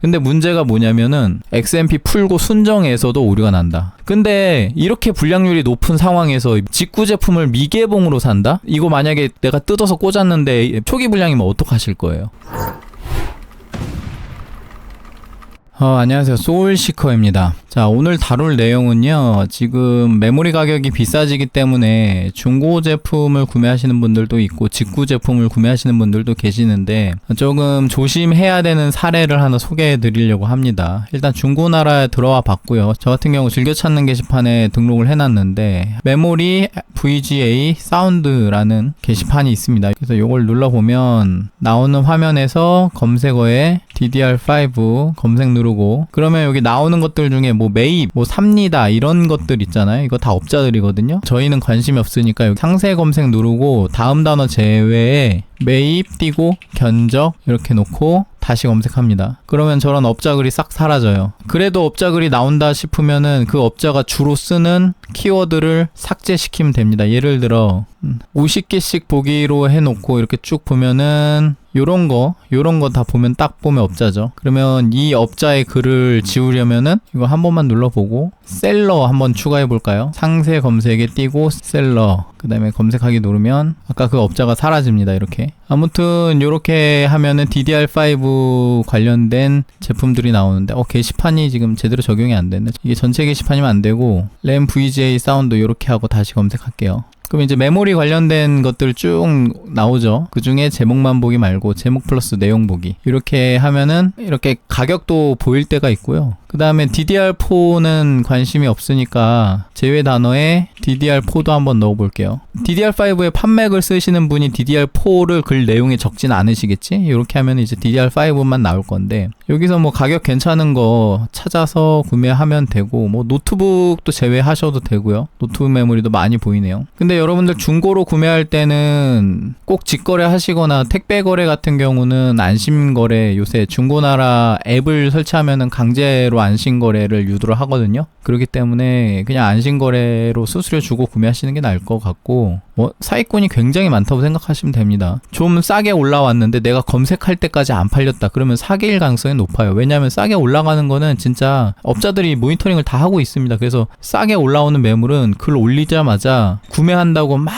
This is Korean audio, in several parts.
근데 문제가 뭐냐면은 XMP 풀고 순정에서도 오류가 난다. 근데 이렇게 불량률이 높은 상황에서 직구 제품을 미개봉으로 산다? 이거 만약에 내가 뜯어서 꽂았는데 초기 불량이면 어떡하실 거예요? 안녕하세요. 소울시커입니다. 자, 오늘 다룰 내용은요, 지금 메모리 가격이 비싸지기 때문에 중고 제품을 구매하시는 분들도 있고 직구 제품을 구매하시는 분들도 계시는데 조금 조심해야 되는 사례를 하나 소개해 드리려고 합니다. 일단 중고나라에 들어와 봤고요. 저 같은 경우 즐겨 찾는 게시판에 등록을 해놨는데 메모리 VGA 사운드라는 게시판이 있습니다. 그래서 이걸 눌러보면 나오는 화면에서 검색어에 DDR5 검색 누르고, 그러면 여기 나오는 것들 중에 뭐 매입, 뭐 삽니다 이런 것들 있잖아요. 이거 다 업자들이거든요. 저희는 관심이 없으니까 여기 상세 검색 누르고 다음 단어 제외에 매입 띄고 견적 이렇게 놓고 다시 검색합니다. 그러면 저런 업자 글이 싹 사라져요. 그래도 업자 글이 나온다 싶으면은 그 업자가 주로 쓰는 키워드를 삭제시키면 됩니다. 예를 들어 50개씩 보기로 해놓고 이렇게 쭉 보면은 요런 거 다 보면 딱 보면 업자죠. 그러면 이 업자의 글을 지우려면은 이거 한 번만 눌러보고 셀러 한번 추가해 볼까요? 상세 검색에 띄고 셀러, 그 다음에 검색하기 누르면 아까 그 업자가 사라집니다. 이렇게. 아무튼 요렇게 하면은 DDR5 관련된 제품들이 나오는데 게시판이 지금 제대로 적용이 안 되네. 이게 전체 게시판이면 안 되고 램 VGA 사운드 요렇게 하고 다시 검색할게요. 그럼 이제 메모리 관련된 것들 쭉 나오죠. 그 중에 제목만 보기 말고 제목 플러스 내용 보기 이렇게 하면은 이렇게 가격도 보일 때가 있고요. 그 다음에 DDR4는 관심이 없으니까 제외 단어에 DDR4도 한번 넣어볼게요. DDR5의 판맥을 쓰시는 분이 DDR4를 글 내용에 적진 않으시겠지? 이렇게 하면 이제 DDR5만 나올 건데 여기서 뭐 가격 괜찮은 거 찾아서 구매하면 되고, 뭐 노트북도 제외하셔도 되고요. 노트북 메모리도 많이 보이네요. 근데 여러분들 중고로 구매할 때는 꼭 직거래 하시거나 택배 거래 같은 경우는 안심거래, 요새 중고나라 앱을 설치하면은 강제로 안심거래를 유도를 하거든요. 그렇기 때문에 그냥 안심거래로 수수료 주고 구매하시는 게 나을 것 같고, 뭐 사기꾼이 굉장히 많다고 생각하시면 됩니다. 좀 싸게 올라왔는데 내가 검색할 때까지 안 팔렸다 그러면 사기일 가능성이 높아요. 왜냐하면 싸게 올라가는 거는 진짜 업자들이 모니터링을 다 하고 있습니다. 그래서 싸게 올라오는 매물은 글 올리자마자 구매한다고 막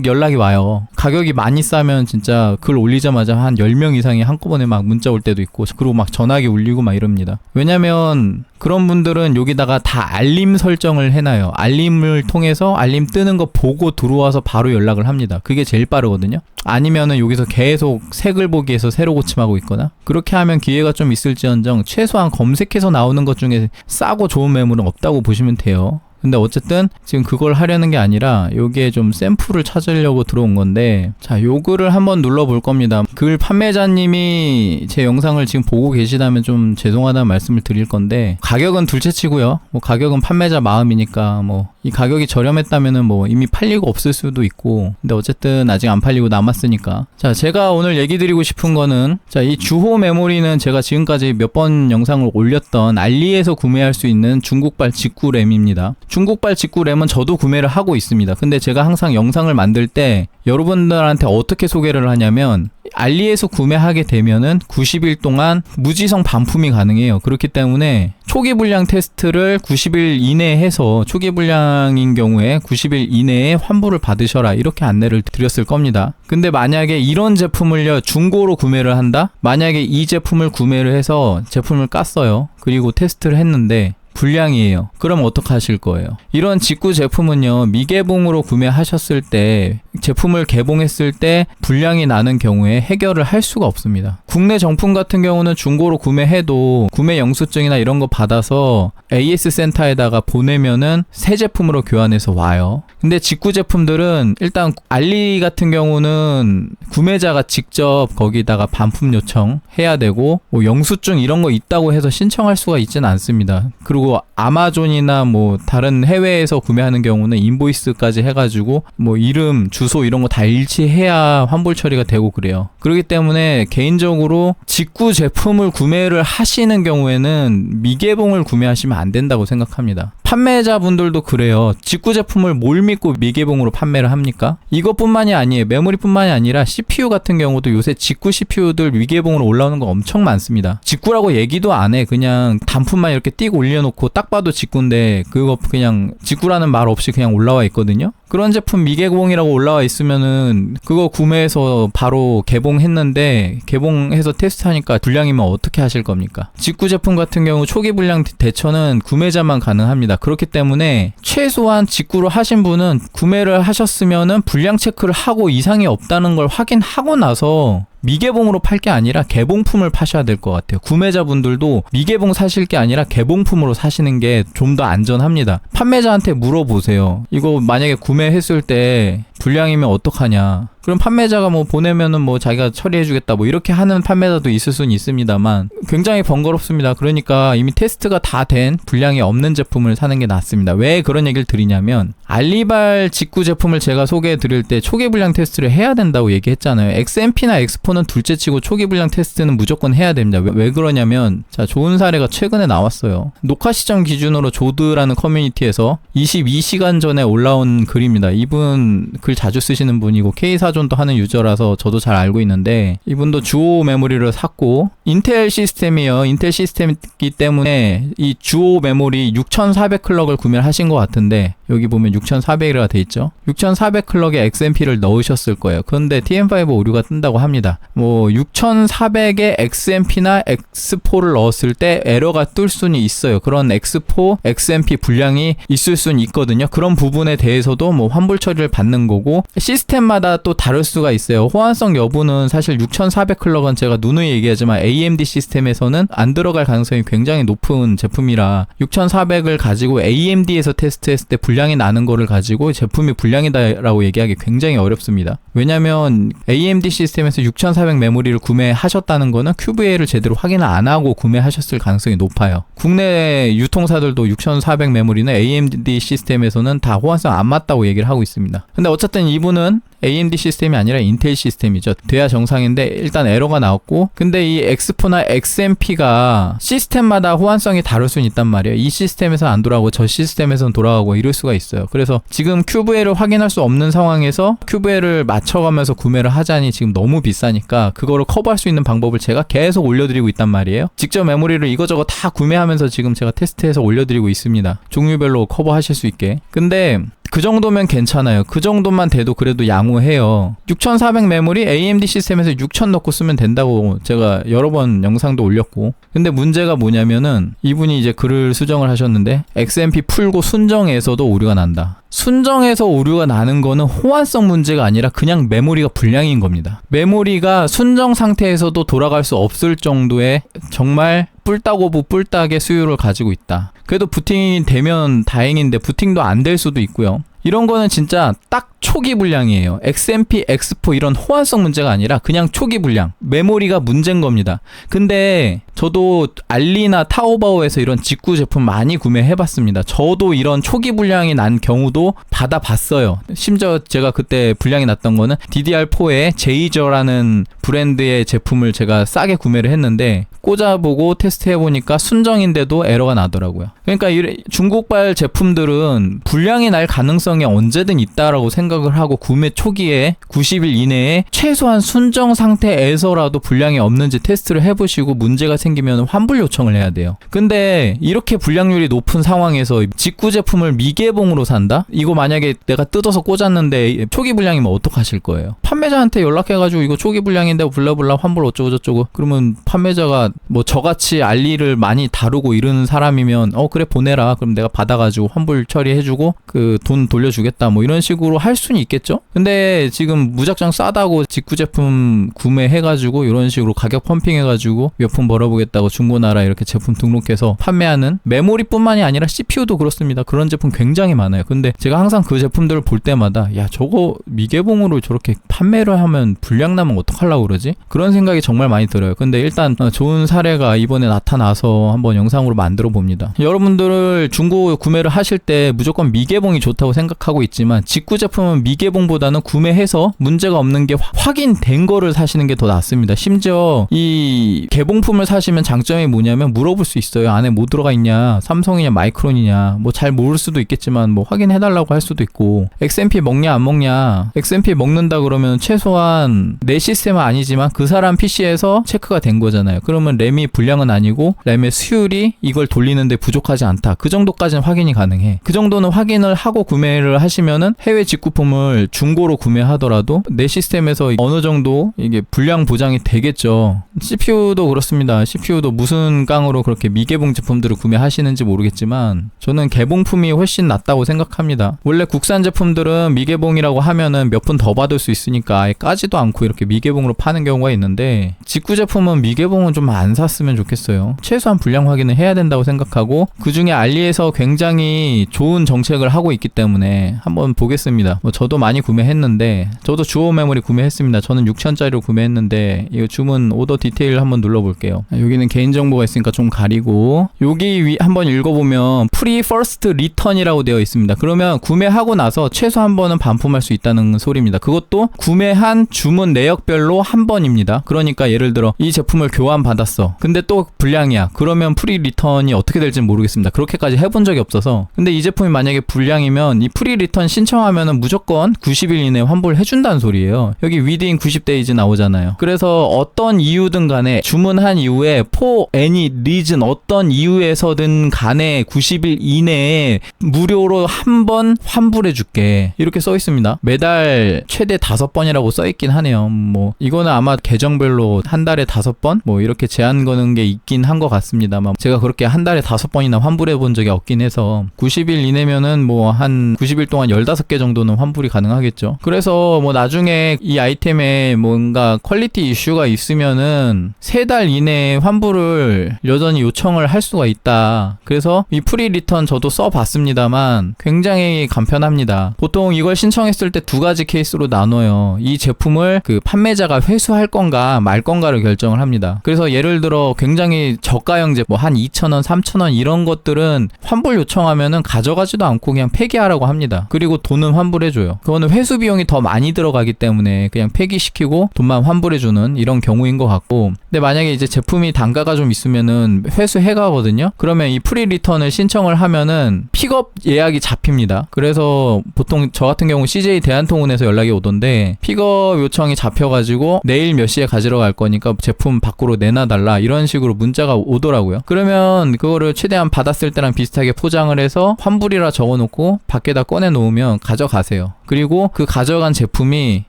연락이 와요. 가격이 많이 싸면 진짜 글 올리자마자 한 10명 이상이 한꺼번에 막 문자 올 때도 있고, 그리고 막 전화기 울리고 막 이럽니다. 왜냐면 그런 분들은 여기다가 다 알림 설정을 해놔요. 알림을 통해서 알림 뜨는 거 보고 들어와서 바로 연락을 합니다. 그게 제일 빠르거든요. 아니면은 여기서 계속 색을 보기에서 새로 고침하고 있거나, 그렇게 하면 기회가 좀 있을지언정 최소한 검색해서 나오는 것 중에 싸고 좋은 매물은 없다고 보시면 돼요. 근데 어쨌든 지금 그걸 하려는 게 아니라 여기에 좀 샘플을 찾으려고 들어온 건데, 자, 요 글을 한번 눌러볼 겁니다. 글 판매자님이 제 영상을 지금 보고 계시다면 좀 죄송하다는 말씀을 드릴 건데, 가격은 둘째치고요. 뭐 가격은 판매자 마음이니까 뭐 이 가격이 저렴했다면은 뭐 이미 팔리고 없을 수도 있고, 근데 어쨌든 아직 안 팔리고 남았으니까. 자, 제가 오늘 얘기 드리고 싶은 거는, 자, 이 주호 메모리는 제가 지금까지 몇 번 영상을 올렸던 알리에서 구매할 수 있는 중국발 직구 램입니다. 중국발 직구 램은 저도 구매를 하고 있습니다. 근데 제가 항상 영상을 만들 때 여러분들한테 어떻게 소개를 하냐면, 알리에서 구매하게 되면은 90일 동안 무지성 반품이 가능해요. 그렇기 때문에 초기 불량 테스트를 90일 이내에 해서 초기 불량인 경우에 90일 이내에 환불을 받으셔라, 이렇게 안내를 드렸을 겁니다. 근데 만약에 이런 제품을요 중고로 구매를 한다? 만약에 이 제품을 구매를 해서 제품을 깠어요. 그리고 테스트를 했는데 불량이에요. 그럼 어떻게 하실 거예요? 이런 직구 제품은요, 미개봉으로 구매하셨을 때, 제품을 개봉했을 때 불량이 나는 경우에 해결을 할 수가 없습니다. 국내 정품 같은 경우는 중고로 구매해도 구매 영수증이나 이런 거 받아서 AS 센터에다가 보내면은 새 제품으로 교환해서 와요. 근데 직구 제품들은 일단 알리 같은 경우는 구매자가 직접 거기다가 반품 요청해야 되고, 뭐 영수증 이런 거 있다고 해서 신청할 수가 있지는 않습니다. 그리고 아마존이나 뭐 다른 해외에서 구매하는 경우는 인보이스까지 해가지고 뭐 이름, 주소 이런 거 다 일치해야 환불 처리가 되고 그래요. 그렇기 때문에 개인적으로 직구 제품을 구매를 하시는 경우에는 미개봉을 구매하시면 안 된다고 생각합니다. 판매자분들도 그래요. 직구 제품을 뭘 믿고 미개봉으로 판매를 합니까? 이것뿐만이 아니에요. 메모리뿐만이 아니라 CPU 같은 경우도 요새 직구 CPU들 미개봉으로 올라오는 거 엄청 많습니다. 직구라고 얘기도 안 해. 그냥 단품만 이렇게 띄고 올려놓고 딱 봐도 직구인데 그거 그냥 직구라는 말 없이 그냥 올라와 있거든요. 그런 제품 미개봉이라고 올라와 있으면은 그거 구매해서 바로 개봉했는데 개봉해서 테스트하니까 불량이면 어떻게 하실 겁니까? 직구 제품 같은 경우 초기 불량 대처는 구매자만 가능합니다. 그렇기 때문에 최소한 직구로 하신 분은 구매를 하셨으면은 불량 체크를 하고 이상이 없다는 걸 확인하고 나서 미개봉으로 팔 게 아니라 개봉품을 파셔야 될 것 같아요. 구매자분들도 미개봉 사실 게 아니라 개봉품으로 사시는 게 좀 더 안전합니다. 판매자한테 물어보세요. 이거 만약에 구매했을 때 불량이면 어떡하냐. 그럼 판매자가 뭐 보내면은 뭐 자기가 처리해주겠다 뭐 이렇게 하는 판매자도 있을 수는 있습니다만 굉장히 번거롭습니다. 그러니까 이미 테스트가 다 된 불량이 없는 제품을 사는 게 낫습니다. 왜 그런 얘기를 드리냐면 알리발 직구 제품을 제가 소개해 드릴 때 초기 불량 테스트를 해야 된다고 얘기했잖아요. XMP나 X4는 둘째치고 초기 불량 테스트는 무조건 해야 됩니다. 왜 그러냐면 자, 좋은 사례가 최근에 나왔어요. 녹화 시점 기준으로 조드라는 커뮤니티에서 22시간 전에 올라온 글입니다. 이분 글 자주 쓰시는 분이고 K사전도 하는 유저라서 저도 잘 알고 있는데 이분도 주오 메모리를 샀고 인텔 시스템이에요. 인텔 시스템이기 때문에 이 주오 메모리 6400 클럭을 구매를 하신 것 같은데 여기 보면 6400이라 돼 있죠. 6400 클럭에 XMP를 넣으셨을 거예요. 그런데 TM5 오류가 뜬다고 합니다. 뭐 6400에 XMP나 X4를 넣었을 때 에러가 뜰 수는 있어요. 그런 X4, XMP 불량이 있을 수는 있거든요. 그런 부분에 대해서도 뭐 환불 처리를 받는 거고 시스템마다 또 다를 수가 있어요. 호환성 여부는 사실 6400 클럭은 제가 누누이 얘기하지만 AMD 시스템에서는 안 들어갈 가능성이 굉장히 높은 제품이라 6400을 가지고 AMD에서 테스트했을 때 불량이 나는 거를 가지고 제품이 불량이다라고 얘기하기 굉장히 어렵습니다. 왜냐면 AMD 시스템에서 6400 메모리를 구매하셨다는 거는 QVA를 제대로 확인을 안 하고 구매하셨을 가능성이 높아요. 국내 유통사들도 6400 메모리는 AMD 시스템에서는 다 호환성 안 맞다고 얘기를 하고 있습니다. 근데 어쨌든 이분은 AMD 시스템이 아니라 인텔 시스템이죠. 돼야 정상인데 일단 에러가 나왔고 근데 이 X4나 XMP가 시스템마다 호환성이 다를 수는 있단 말이에요. 이 시스템에서 안 돌아가고 저 시스템에서는 돌아가고 이럴 수가 있어요. 그래서 지금 QVA를 확인할 수 없는 상황에서 QVA를 맞춰가면서 구매를 하자니 지금 너무 비싸니까 그거를 커버할 수 있는 방법을 제가 계속 올려드리고 있단 말이에요. 직접 메모리를 이거저거 다 구매하면서 지금 제가 테스트해서 올려드리고 있습니다. 종류별로 커버하실 수 있게. 근데 그 정도면 괜찮아요. 그 정도만 돼도 그래도 양호해요. 6400 메모리 AMD 시스템에서 6000 넣고 쓰면 된다고 제가 여러 번 영상도 올렸고 근데 문제가 뭐냐면은 이분이 이제 글을 수정을 하셨는데 XMP 풀고 순정에서도 오류가 난다. 순정에서 오류가 나는 거는 호환성 문제가 아니라 그냥 메모리가 불량인 겁니다. 메모리가 순정 상태에서도 돌아갈 수 없을 정도의 정말 뿔딱 오브 뿔딱의 수율을 가지고 있다. 그래도 부팅이 되면 다행인데 부팅도 안 될 수도 있고요. 이런 거는 진짜 딱 초기 불량이에요. XMP, X4 이런 호환성 문제가 아니라 그냥 초기 불량. 메모리가 문제인 겁니다. 근데 저도 알리나 타오바오에서 이런 직구 제품 많이 구매해봤습니다. 저도 이런 초기 불량이 난 경우도 받아봤어요. 심지어 제가 그때 불량이 났던 거는 DDR4의 제이저라는 브랜드의 제품을 제가 싸게 구매를 했는데 꽂아보고 테스트해보니까 순정인데도 에러가 나더라고요. 그러니까 중국발 제품들은 불량이 날 가능성이 언제든 있다라고 생각을 하고 구매 초기에 90일 이내에 최소한 순정 상태에서라도 불량이 없는지 테스트를 해보시고 문제가 생기면 환불 요청을 해야 돼요. 근데 이렇게 불량률이 높은 상황에서 직구 제품을 미개봉으로 산다? 이거 만약에 내가 뜯어서 꽂았는데 초기 불량이면 어떡하실 거예요? 판매자한테 연락해가지고 이거 초기 불량인데 블라블라 환불 어쩌고저쩌고 그러면 판매자가 뭐 저같이 알리를 많이 다루고 이러는 사람이면 그래 보내라 그럼 내가 받아가지고 환불 처리해주고 그 돈 돌려주겠다 뭐 이런 식으로 할 수는 있겠죠? 근데 지금 무작정 싸다고 직구 제품 구매해가지고 이런 식으로 가격 펌핑해가지고 몇 푼 벌어보겠다고 중고나라 이렇게 제품 등록해서 판매하는 메모리뿐만이 아니라 CPU도 그렇습니다. 그런 제품 굉장히 많아요. 근데 제가 항상 그 제품들을 볼 때마다 야 저거 미개봉으로 저렇게 판매를 하면 불량 나면 어떡하려고 그러지? 그런 생각이 정말 많이 들어요. 근데 일단 좋은 사례가 이번에 나타나서 한번 영상으로 만들어 봅니다. 여러분들 중고 구매를 하실 때 무조건 미개봉이 좋다고 생각하고 있지만 직구 제품 제품은 미개봉보다는 구매해서 문제가 없는 게 확인된 거를 사시는 게 더 낫습니다. 심지어 이 개봉품을 사시면 장점이 뭐냐면 물어볼 수 있어요. 안에 뭐 들어가 있냐, 삼성이냐 마이크론이냐, 뭐 잘 모를 수도 있겠지만 뭐 확인해달라고 할 수도 있고, XMP 먹냐 안 먹냐, XMP 먹는다 그러면 최소한 내 시스템은 아니지만 그 사람 PC에서 체크가 된 거잖아요. 그러면 램이 불량은 아니고 램의 수율이 이걸 돌리는데 부족하지 않다, 그 정도까지는 확인이 가능해. 그 정도는 확인을 하고 구매를 하시면은 해외 직구품을 중고로 구매하더라도 내 시스템에서 어느 정도 이게 불량 보장이 되겠죠. CPU도 그렇습니다. CPU도 무슨 깡으로 그렇게 미개봉 제품들을 구매하시는지 모르겠지만 저는 개봉품이 훨씬 낫다고 생각합니다. 원래 국산 제품들은 미개봉이라고 하면은 몇 푼 더 받을 수 있으니까 아예 까지도 않고 이렇게 미개봉으로 파는 경우가 있는데, 직구 제품은 미개봉은 좀 안 샀으면 좋겠어요. 최소한 불량 확인을 해야 된다고 생각하고, 그 중에 알리에서 굉장히 좋은 정책을 하고 있기 때문에 한번 보겠습니다. 저도 많이 구매했는데, 저도 주호 메모리 구매했습니다. 저는 6,000짜리로 구매했는데 이거 주문 오더 디테일 한번 눌러볼게요. 여기는 개인정보가 있으니까 좀 가리고, 여기 한번 읽어보면 프리 퍼스트 리턴이라고 되어 있습니다. 그러면 구매하고 나서 최소 한 번은 반품할 수 있다는 소리입니다. 그것도 구매한 주문 내역별로 한 번입니다. 그러니까 예를 들어 이 제품을 교환 받았어. 근데 또 불량이야. 그러면 프리 리턴이 어떻게 될지 모르겠습니다. 그렇게까지 해본 적이 없어서. 근데 이 제품이 만약에 불량이면 이 프리 리턴 신청하면은 무조건 90일 이내에 환불 해준다는 소리예요. 여기 within 90days 나오잖아요. 그래서 어떤 이유든 간에 주문한 이후에 for any reason, 어떤 이유에서든 간에 90일 이내에 무료로 한 번 환불해 줄게, 이렇게 써 있습니다. 매달 최대 5번이라고 써 있긴 하네요. 뭐 이거는 아마 계정별로 한 달에 5번 뭐 이렇게 제한 거는 게 있긴 한 것 같습니다만, 제가 그렇게 한 달에 5번이나 환불해 본 적이 없긴 해서 90일 이내면은 뭐 한 90일 동안 15개 정도는 환불이 가능하겠죠. 그래서 뭐 나중에 이 아이템에 뭔가 퀄리티 이슈가 있으면은 3달 이내에 환불을 여전히 요청을 할 수가 있다. 그래서 이 프리 리턴 저도 써봤습니다만 굉장히 간편합니다. 보통 이걸 신청했을 때 2가지 케이스로 나눠요. 이 제품을 그 판매자가 회수할 건가 말 건가를 결정을 합니다. 그래서 예를 들어 굉장히 저가형 제품 뭐 한 2,000원, 3,000원 이런 것들은 환불 요청하면은 가져가지도 않고 그냥 폐기하라고 합니다. 그리고 돈은 환불해줘요. 그거는 회수 비용이 더 많이 들어가기 때문에 그냥 폐기시키고 돈만 환불해주는 이런 경우인 것 같고, 근데 만약에 이제 제품이 단가가 좀 있으면은 회수해가거든요. 그러면 이 프리 리턴을 신청을 하면은 픽업 예약이 잡힙니다. 그래서 보통 저 같은 경우 CJ 대한통운에서 연락이 오던데, 픽업 요청이 잡혀가지고 내일 몇 시에 가지러 갈 거니까 제품 밖으로 내놔달라, 이런 식으로 문자가 오더라고요. 그러면 그거를 최대한 받았을 때랑 비슷하게 포장을 해서 환불이라 적어놓고 밖에다 꺼내놓으면 가져가세요. 그리고 그 가져간 제품이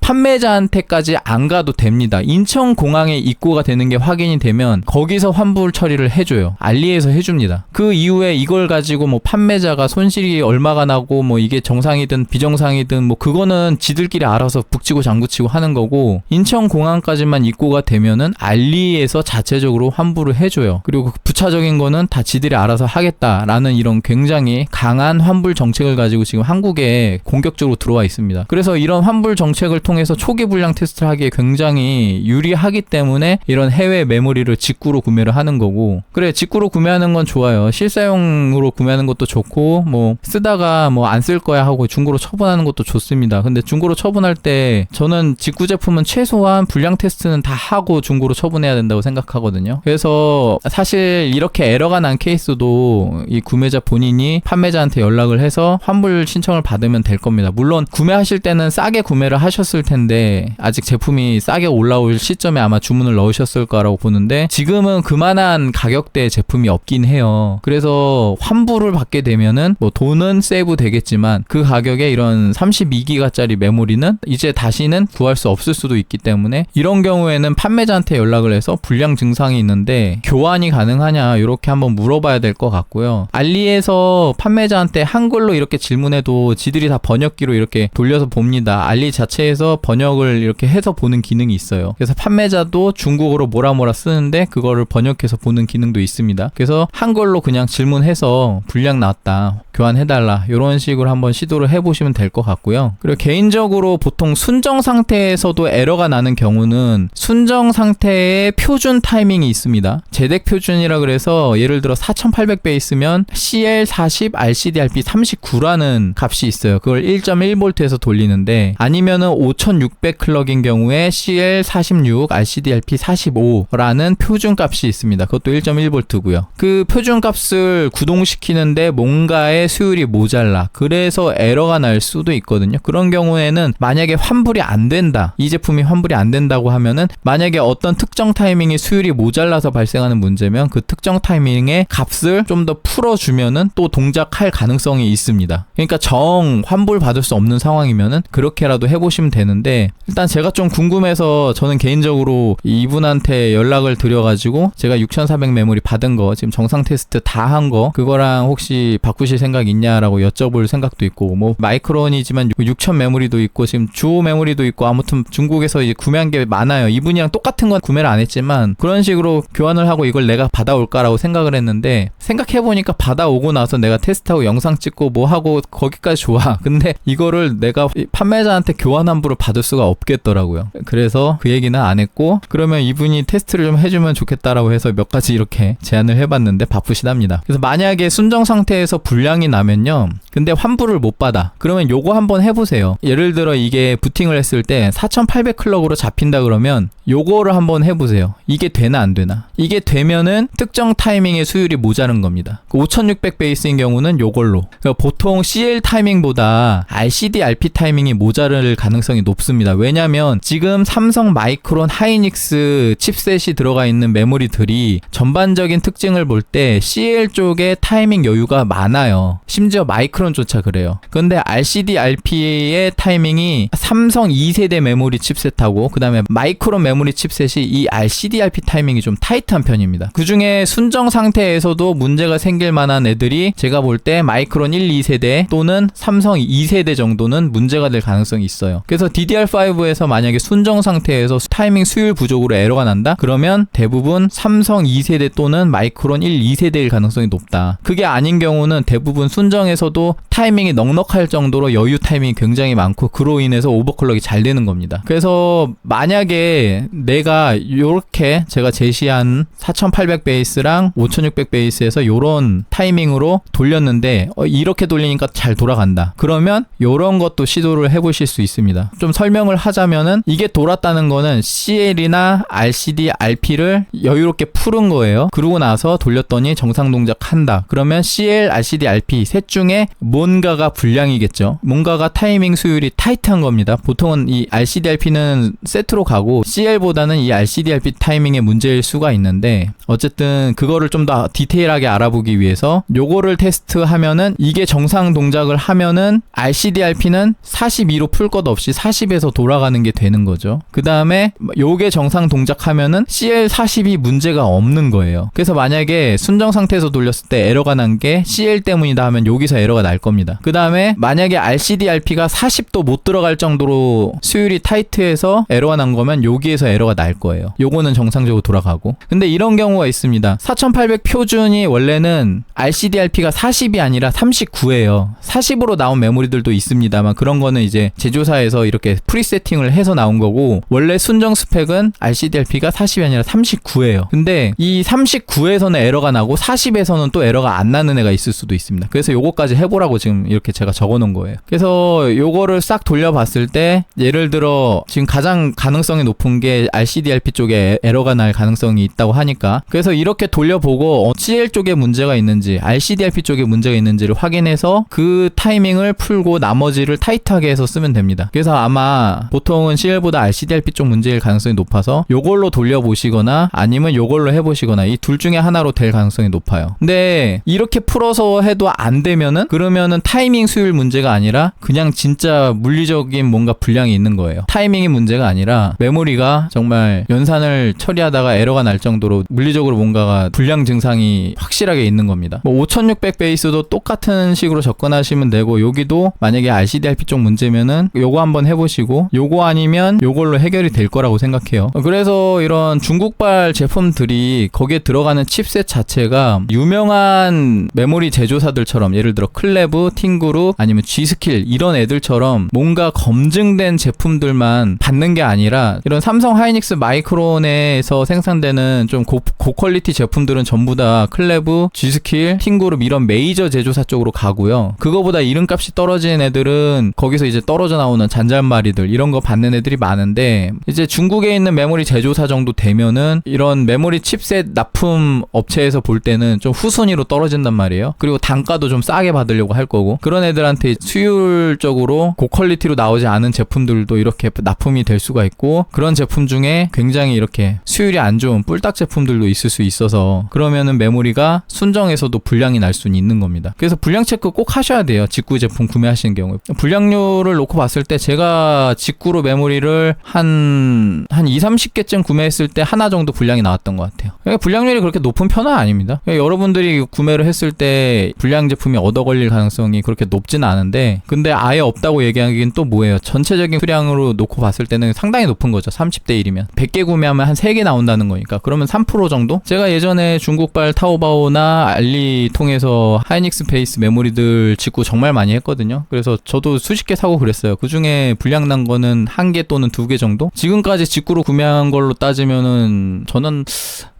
판매자한테까지 안 가도 됩니다. 인천공항에 입고가 되는 게 확인이 되면 거기서 환불 처리를 해줘요. 알리에서 해줍니다. 그 이후에 이걸 가지고 뭐 판매자가 손실이 얼마가 나고 뭐 이게 정상이든 비정상이든 뭐 그거는 지들끼리 알아서 북치고 장구치고 하는 거고, 인천공항까지만 입고가 되면은 알리에서 자체적으로 환불을 해줘요. 그리고 부차적인 거는 다 지들이 알아서 하겠다라는 이런 굉장히 강한 환불 정책을 가지고 지금 한국에 공격적으로 들어와 있습니다. 그래서 이런 환불 정책을 통해서 초기 불량 테스트를 하기에 굉장히 유리하기 때문에 이런 해외 메모리를 직구로 구매를 하는 거고, 그래 직구로 구매하는 건 좋아요. 실사용으로 구매하는 것도 좋고, 뭐 쓰다가 뭐 안 쓸 거야 하고 중고로 처분하는 것도 좋습니다. 근데 중고로 처분할 때 저는 직구 제품은 최소한 불량 테스트는 다 하고 중고로 처분해야 된다고 생각하거든요. 그래서 사실 이렇게 에러가 난 케이스도 이 구매자 본인이 판매자한테 연락을 해서 환불 신청을 받으면 될 겁니다. 물론 구매하실 때는 싸게 구매를 하셨을 텐데 아직 제품이 싸게 올라올 시점에 아마 주문을 넣으셨을 거라고 보는데, 지금은 그만한 가격대의 제품이 없긴 해요. 그래서 환불을 받게 되면은 뭐 돈은 세이브 되겠지만 그 가격에 이런 32기가짜리 메모리는 이제 다시는 구할 수 없을 수도 있기 때문에, 이런 경우에는 판매자한테 연락을 해서 불량 증상이 있는데 교환이 가능하냐 이렇게 한번 물어봐야 될 것 같고요. 알리에서 판매자한테 한글로 이렇게 질문해도 지들이 다 번역기로 이렇게 돌려서 봅니다. 알리 자체에서 번역을 이렇게 해서 보는 기능이 있어요. 그래서 판매자도 중국어로 뭐라 쓰는데 그거를 번역해서 보는 기능도 있습니다. 그래서 한글로 그냥 질문해서 불량 나왔다, 교환해달라, 이런 식으로 한번 시도를 해보시면 될 것 같고요. 그리고 개인적으로 보통 순정 상태에서도 에러가 나는 경우는 순정 상태의 표준 타이밍이 있습니다. 제덱 표준이라 그래서 예를 들어 4800배 있으면 CL40 RCDRP 39라는 값이 있어요. 그걸 1.1V 디폴트해서 돌리는데, 아니면은 5600 클럭인 경우에 CL46, RCD-RP45라는 표준값이 있습니다. 그것도 1.1V고요. 그 표준값을 구동시키는데 뭔가의 수율이 모자라, 그래서 에러가 날 수도 있거든요. 그런 경우에는 만약에 환불이 안 된다, 이 제품이 환불이 안 된다고 하면은, 만약에 어떤 특정 타이밍에 수율이 모자라서 발생하는 문제면 그 특정 타이밍의 값을 좀 더 풀어주면은 또 동작할 가능성이 있습니다. 그러니까 정 환불 받을 수 없는 상황이면은 그렇게라도 해보시면 되는데, 일단 제가 좀 궁금해서 저는 개인적으로 이분한테 연락을 드려가지고 제가 6400 메모리 받은 거 지금 정상 테스트 다 한 거, 그거랑 혹시 바꾸실 생각 있냐라고 여쭤볼 생각도 있고, 뭐 마이크론이지만 6000 메모리도 있고 지금 주호 메모리도 있고, 아무튼 중국에서 이제 구매한 게 많아요. 이분이랑 똑같은 건 구매를 안 했지만 그런 식으로 교환을 하고 이걸 내가 받아올까라고 생각을 했는데, 생각해보니까 받아오고 나서 내가 테스트하고 영상 찍고 뭐 하고 거기까지 좋아. 근데 이거를 내가 판매자한테 교환 환불을 받을 수가 없겠더라고요. 그래서 그 얘기는 안 했고, 그러면 이분이 테스트를 좀 해주면 좋겠다라고 해서 몇 가지 이렇게 제안을 해봤는데 바쁘시답니다. 그래서 만약에 순정 상태에서 불량이 나면요, 근데 환불을 못 받아, 그러면 요거 한번 해보세요. 예를 들어 이게 부팅을 했을 때 4800 클럭으로 잡힌다 그러면 요거를 한번 해보세요. 이게 되나 안 되나. 이게 되면은 특정 타이밍의 수율이 모자른 겁니다. 5600 베이스인 경우는 요걸로, 그러니까 보통 CL 타이밍보다 RCD, RP 타이밍이 모자랄 가능성이 높습니다. 왜냐면 지금 삼성 마이크론 하이닉스 칩셋이 들어가 있는 메모리들이 전반적인 특징을 볼 때 CL 쪽에 타이밍 여유가 많아요. 심지어 마이크론조차 그래요. 근데 RCD, RP의 타이밍이 삼성 2세대 메모리 칩셋하고 그 다음에 마이크론 메모리 칩셋이 이 RCD, RP 타이밍이 좀 타이트한 편입니다. 그 중에 순정 상태에서도 문제가 생길 만한 애들이 제가 볼 때 마이크론 1, 2세대 또는 삼성 2세대 정도는 문제가 될 가능성이 있어요. 그래서 DDR5에서 만약에 순정 상태에서 타이밍 수율 부족으로 에러가 난다? 그러면 대부분 삼성 2세대 또는 마이크론 1, 2세대일 가능성이 높다. 그게 아닌 경우는 대부분 순정에서도 타이밍이 넉넉할 정도로 여유 타이밍이 굉장히 많고, 그로 인해서 오버클럭이 잘 되는 겁니다. 그래서 만약에 내가 요렇게 제가 제시한 4800 베이스랑 5600 베이스에서 요런 타이밍으로 돌렸는데 이렇게 돌리니까 잘 돌아간다. 그러면 요런 것도 시도를 해보실 수 있습니다. 좀 설명을 하자면은, 이게 돌았다는 거는 CL이나 RCD, RP를 여유롭게 푸른 거예요. 그러고 나서 돌렸더니 정상 동작한다. 그러면 CL, RCD, RP 셋 중에 뭔가가 불량이겠죠. 뭔가가 타이밍 수율이 타이트한 겁니다. 보통은 이 RCD, RP는 세트로 가고 CL보다는 이 RCD, RP 타이밍의 문제일 수가 있는데, 어쨌든 그거를 좀 더 디테일하게 알아보기 위해서 요거를 테스트하면은, 이게 정상 동작을 하면은 RCD, RP는 42로 풀 것 없이 40에서 돌아가는 게 되는 거죠. 그 다음에 요게 정상 동작하면은 CL40이 문제가 없는 거예요. 그래서 만약에 순정 상태에서 돌렸을 때 에러가 난 게 CL 때문이다 하면 여기서 에러가 날 겁니다. 그 다음에 만약에 RCD, RP가 40도 못 들어갈 정도로 수율이 타이트해서 에러가 난 거면 여기에서 에러가 날 거예요. 요거는 정상적으로 돌아가고. 근데 이런 경우가 있습니다. 4800 표준이 원래는 RCD, RP가 40이 아니라 39예요. 40으로 나온 메모리들도 있습니다만 그런 거는 이제 제조사에서 이렇게 프리세팅을 해서 나온 거고, 원래 순정 스펙은 RCD, RP가 40이 아니라 39예요. 근데 이 39에서는 에러가 나고 40에서는 또 에러가 안 나는 애가 있을 수도 있습니다. 그래서 요거까지 해보라고 지금 이렇게 제가 적어놓은 거예요. 그래서 요거를 싹 돌려봤을 때, 예를 들어 지금 가장 가능성이 높은 게 RCD, RP 쪽에 에러가 날 가능성이 있다고 하니까, 그래서 이렇게 돌려보고 CL 쪽에 문제가 있는지 RCD, RP 쪽에 문제가 있는지를 확인해서 그 타이밍을 풀고 나머지를 타이트하게 해서 쓰면 됩니다. 그래서 아마 보통은 CL보다 RCD, RP 쪽 문제일 가능성이 높아서 요걸로 돌려보시거나 아니면 요걸로 해보시거나 이 둘 중에 하나로 될 가능성이 높아요. 근데 이렇게 풀어서 해도 안 되면은, 그러면은 타이밍 수율 문제가 아니라 그냥 진짜 물리적인 뭔가 불량이 있는 거예요. 타이밍이 문제가 아니라 메모리가 정말 연산을 처리하다가 에러가 날 정도로 물리적으로 뭔가가 불량 증상이 확실하게 있는 겁니다. 뭐 5600 베이스도 똑같은 식으로 접근하시면 되고, 여기도 만약에 RCD, RP 쪽 문제면은 요거 한번 해보시고, 요거 아니면 요걸로 해결이 될 거라고 생각해요. 그래서 이런 중국발 제품들이 거기에 들어가는 칩셋 자체가 유명한 메모리 제조사들처럼, 예를 들어 클레브, 팅그룹 아니면 G스킬 이런 애들처럼 뭔가 검증된 제품들만 받는 게 아니라, 이런 삼성 하이닉스 마이크론에서 생산되는 좀 고퀄리티 제품들은 전부 다 클레브, G스킬, 팅그룹 이런 메이저 제조사 쪽으로 가고요. 그거보다 이름값이 떨어진 애들은 애들은 거기서 이제 떨어져 나오는 잔잔바리들 이런 거 받는 애들이 많은데, 이제 중국에 있는 메모리 제조사 정도 되면은 이런 메모리 칩셋 납품 업체에서 볼 때는 좀 후순위로 떨어진단 말이에요. 그리고 단가도 좀 싸게 받으려고 할 거고, 그런 애들한테 수율적으로 고퀄리티로 나오지 않은 제품들도 이렇게 납품이 될 수가 있고, 그런 제품 중에 굉장히 이렇게 수율이 안 좋은 뿔딱 제품들도 있을 수 있어서, 그러면은 메모리가 순정에서도 불량이 날 수는 있는 겁니다. 그래서 불량 체크 꼭 하셔야 돼요. 직구 제품 구매하시는 경우에. 불량률을 놓고 봤을 때 제가 직구로 메모리를 한 20-30개쯤 구매했을 때 하나 정도 불량이 나왔던 것 같아요. 그러니까 불량률이 그렇게 높은 편은 아닙니다. 그러니까 여러분들이 구매를 했을 때 불량 제품이 얻어 걸릴 가능성이 그렇게 높지는 않은데, 근데 아예 없다고 얘기하기엔 또 뭐예요. 전체적인 수량으로 놓고 봤을 때는 상당히 높은 거죠. 30대 1이면 100개 구매하면 한 3개 나온다는 거니까, 그러면 3% 정도? 제가 예전에 중국발 타오바오나 알리 통해서 하이닉스 베이스 메모리들 직구 정말 많이 했거든요. 그래서 저도 수십 개 사고 그랬어요. 그 중에 불량 난 거는 1개 또는 2개 정도? 지금까지 직구로 구매한 걸로 따지면은 저는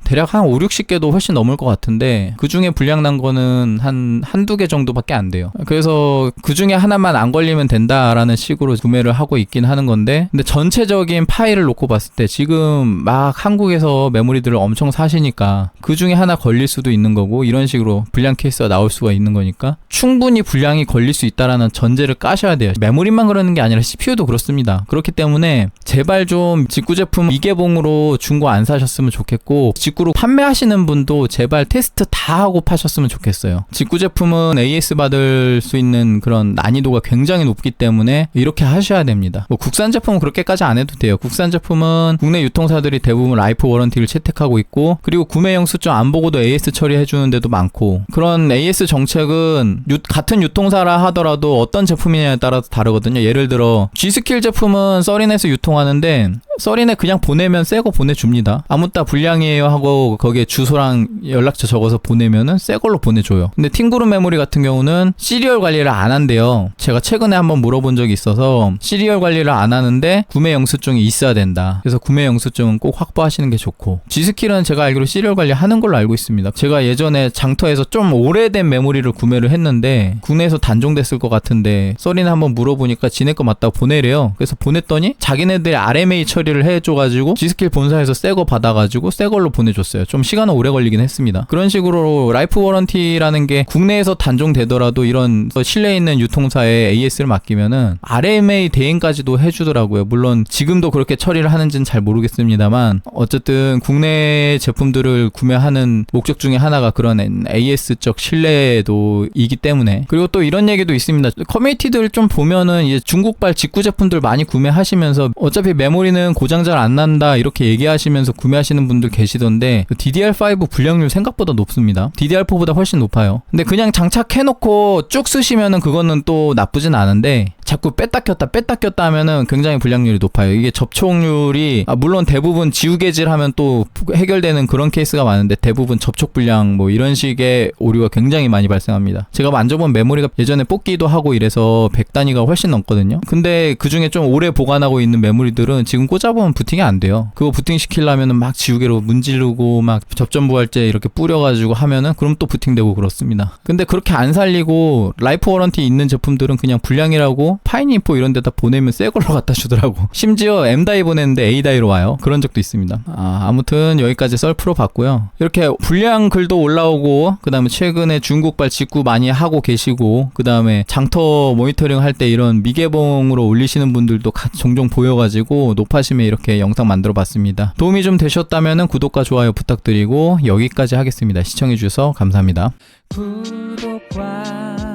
대략 한 50-60개도 훨씬 넘을 것 같은데, 그 중에 불량 난 거는 한두 개 정도밖에 안 돼요. 그래서 그 중에 하나만 안 걸리면 된다라는 식으로 구매를 하고 있긴 하는 건데, 근데 전체적인 파일을 놓고 봤을 때 지금 막 한국에서 메모리들을 엄청 사시니까 그 중에 하나 걸릴 수도 있는 거고, 이런 식으로 불량 케이스가 나올 수가 있는 거니까 충분히 불량이 걸릴 수 있다라는 전제를 까셔야 돼요. 메모리만 그러는 게 아니라 CPU도 그렇습니다. 그렇기 때문에 제발 좀 직구 제품 미개봉으로 중고 안 사셨으면 좋겠고, 직구로 판매하시는 분도 제발 테스트 다 하고 파셨으면 좋겠어요. 직구 제품은 AS 받을 수 있는 그런 난이도가 굉장히 높기 때문에 이렇게 하셔야 됩니다. 뭐 국산 제품은 그렇게까지 안 해도 돼요. 국산 제품은 국내 유통사들이 대부분 라이프 워런티를 채택하고 있고, 그리고 구매 영수증 안 보고도 AS 처리해주는 데도 많고, 그런 AS 정책은 같은 유통사라 하더라도 어떤 제품이냐에 따라서 다르거든요. 예를 들어 G스킬 제품은 서린에서 유통하는데 서린에 그냥 보내면 새 거 보내줍니다. 아무따 불량이에요 하고 거기에 주소랑 연락처 적어서 보내면은 새 걸로 보내줘요. 근데 팅그룹 메모리 같은 경우는 시리얼 관리를 안 한대요. 제가 최근에 한번 물어본 적이 있어서 시리얼 관리를 안 하는데 구매 영수증이 있어야 된다. 그래서 구매 영수증은 꼭 확보하시는 게 좋고, G스킬은 제가 알기로 시리얼 관리 하는 걸로 알고 있습니다. 제가 예전에 장터에서 좀 오래된 메모리를 구매를 했는데 국내에서 단종됐을 것 같은데 서린에 한번 물어보니까 지네 거 맞다고 보내래요. 그래서 보냈더니 자기네들이 RMA 처리를 해줘가지고 G스킬 본사에서 새 거 받아가지고 새 걸로 보내줬어요. 좀 시간은 오래 걸리긴 했습니다. 그런 식으로 라이프 워런티라는 게 국내에서 단종되더라도 이런 실내에 있는 유통사에 AS를 맡기면은 RMA 대행까지도 해주더라고요. 물론 지금도 그렇게 처리를 하는지는 잘 모르겠습니다만, 어쨌든 국내 제품들을 구매하는 목적 중에 하나가 그런 AS적 신뢰도이기 때문에. 그리고 또 이런 얘기도 있습니다. 커뮤니티들 좀 보면은 이제 중국발 직구 제품들 많이 구매하시면서 어차피 메모리는 고장 잘 안 난다 이렇게 얘기하시면서 구매하시는 분들 계시던데, DDR5 불량률 생각보다 높습니다. DDR4보다 훨씬 높아요. 근데 그냥 장착해놓고 쭉 쓰시면은 그거는 또 나쁘진 않은데, 자꾸 뺐다 꼈다 하면은 굉장히 불량률이 높아요. 이게 접촉률이 물론 대부분 지우개질 하면 또 해결되는 그런 케이스가 많은데, 대부분 접촉 불량 뭐 이런 식의 오류가 굉장히 많이 발생합니다. 제가 만져본 메모리가 예전에 뽑기도 하고 이래서 100단위가 훨씬 넘거든요. 근데 그 중에 좀 오래 보관하고 있는 메모리들은 지금 꽂아보면 부팅이 안 돼요. 그거 부팅 시키려면은 막 지우개로 문지르고 막 접전부활제 이렇게 뿌려가지고 하면은 그럼 또 부팅되고 그렇습니다. 근데 그렇게 안 살리고 라이프 워런티 있는 제품들은 그냥 불량이라고 파이니인포 이런 데다 보내면 새 걸로 갖다 주더라고. 심지어 M다이 보냈는데 A다이로 와요. 그런 적도 있습니다. 아무튼 여기까지 썰 풀어봤고요. 이렇게 불량 글도 올라오고, 그 다음에 최근에 중국발 직구 많이 하고 계시고, 그 다음에 장터 모니터링 할 때 이런 미개봉으로 올리시는 분들도 종종 보여가지고 높아심에 이렇게 영상 만들어 봤습니다. 도움이 좀 되셨다면 구독과 좋아요 부탁드리고 여기까지 하겠습니다. 시청해주셔서 감사합니다. 구독과